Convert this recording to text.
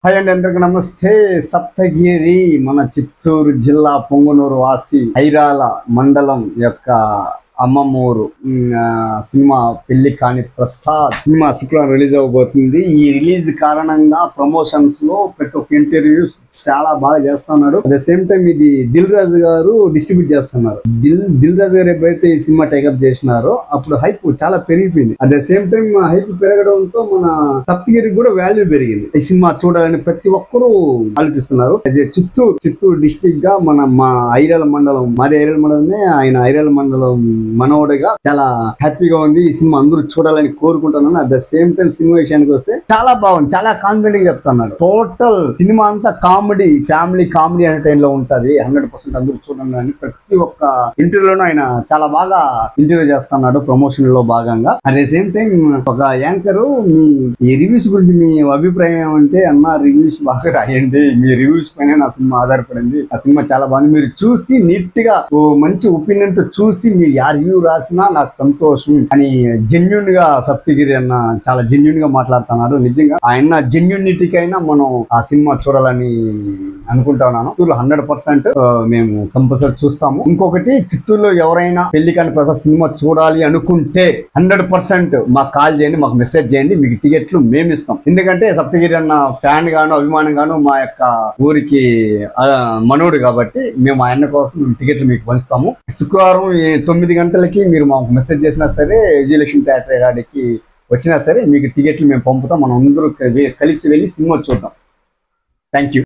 Hi అండి, అందరికి నమస్తే. సప్తగిరి మన చిత్తూరు జిల్లా పొంగనూరు వాసి ఐరాల మండలం యొక్క అమ్మమ్మూరు సినిమా పెళ్లి కాని ప్రసాద్ సినిమా శుక్రవారం రిలీజ్ అవబోతుంది. ఈ రిలీజ్ కారణంగా ప్రమోషన్స్ లో ప్రతి ఒక్క ఇంటర్వ్యూస్ చాలా బాగా చేస్తున్నాడు. అట్ ద సేమ్ టైం ఇది దిల్ రాజు గారు డిస్ట్రిబ్యూట్ చేస్తున్నారు. దిల్ రాజు గారు ఎప్పుడైతే ఈ సినిమా టేకప్ చేసినారో అప్పుడు హైప్ చాలా పెరిగిపోయింది. At the same time hype పెరగడంతో మన సప్తగిరికి కూడా వాల్యూ పెరిగింది. ఈ సినిమా చూడాలని ప్రతి ఒక్కరూ ఆలోచిస్తున్నారు. చిత్తూరు డిస్టిక్ గా మా ఐరాల మండలం, మాది ఐరాల మండలమే, ఆయన ఐరాల మండలం మనోడుగా చాలా హ్యాపీగా ఉంది. ఈ సినిమా అందరూ చూడాలని కోరుకుంటున్నాను. At the same time cinema విషయానికి వస్తే చాలా బాగుంది, చాలా కాన్ఫిడెంట్ గా చెప్తున్నాడు. టోటల్ సినిమా అంతా కామెడీ, ఫ్యామిలీ కామెడీ ఎంటర్టైన్ లో ఉంటది. 100% అందరూ చూడండి అని ప్రతి ఒక్క ఇంటర్వ్యూలోనూ ఆయన చాలా బాగా ఇంటర్వ్యూ చేస్తున్నాడు ప్రమోషన్ లో భాగంగా. అట్ ద సేమ్ టైం ఒక యాంకర్ ఈ రివ్యూస్ గురించి మీ అభిప్రాయం ఏమంటే, అన్న రివ్యూస్ బాగా రాయండి, మీ రివ్యూస్ పైన నా సినిమా ఆధారపడింది, ఆ సినిమా చాలా బాగుంది, మీరు చూసి నీట్ గా మంచి ఒపీనియన్ తో చూసి మీరు రివ్యూ రాసినా నాకు సంతోషం అని జెన్యున్ గా సప్తగిరి అన్న చాలా జెన్యున్ గా మాట్లాడుతున్నాడు. నిజంగా ఆయన జెన్యునిటీకి అయినా మనం ఆ సినిమా చూడాలని అనుకుంటా ఉన్నాను. చిత్తూరులో 100% మేము కంపల్సరీ చూస్తాము. ఇంకొకటి, చిత్తూరులో ఎవరైనా పెళ్లి కాని ప్రసాద్ సినిమా చూడాలి అనుకుంటే 100% మాకు కాల్ చేయండి, మాకు మెసేజ్ చేయండి, మీకు టికెట్లు మేము ఇస్తాం. ఎందుకంటే సప్తగిరి అన్న ఫ్యాన్ గాను అభిమానం గాను మా యొక్క ఊరికి మనోడు కాబట్టి మేము ఆయన కోసం టికెట్లు మీకు పంచుతాము. శుక్రవారం 9 గంటలకి మీరు మాకు మెసేజ్ చేసినా సరే, విజయలక్ష్మి థియేటర్ గాడికి వచ్చినా సరే మీకు టికెట్లు మేము పంపుతాం. మనం అందరూ కలిసి వెళ్ళి సినిమా చూద్దాం. Thank you.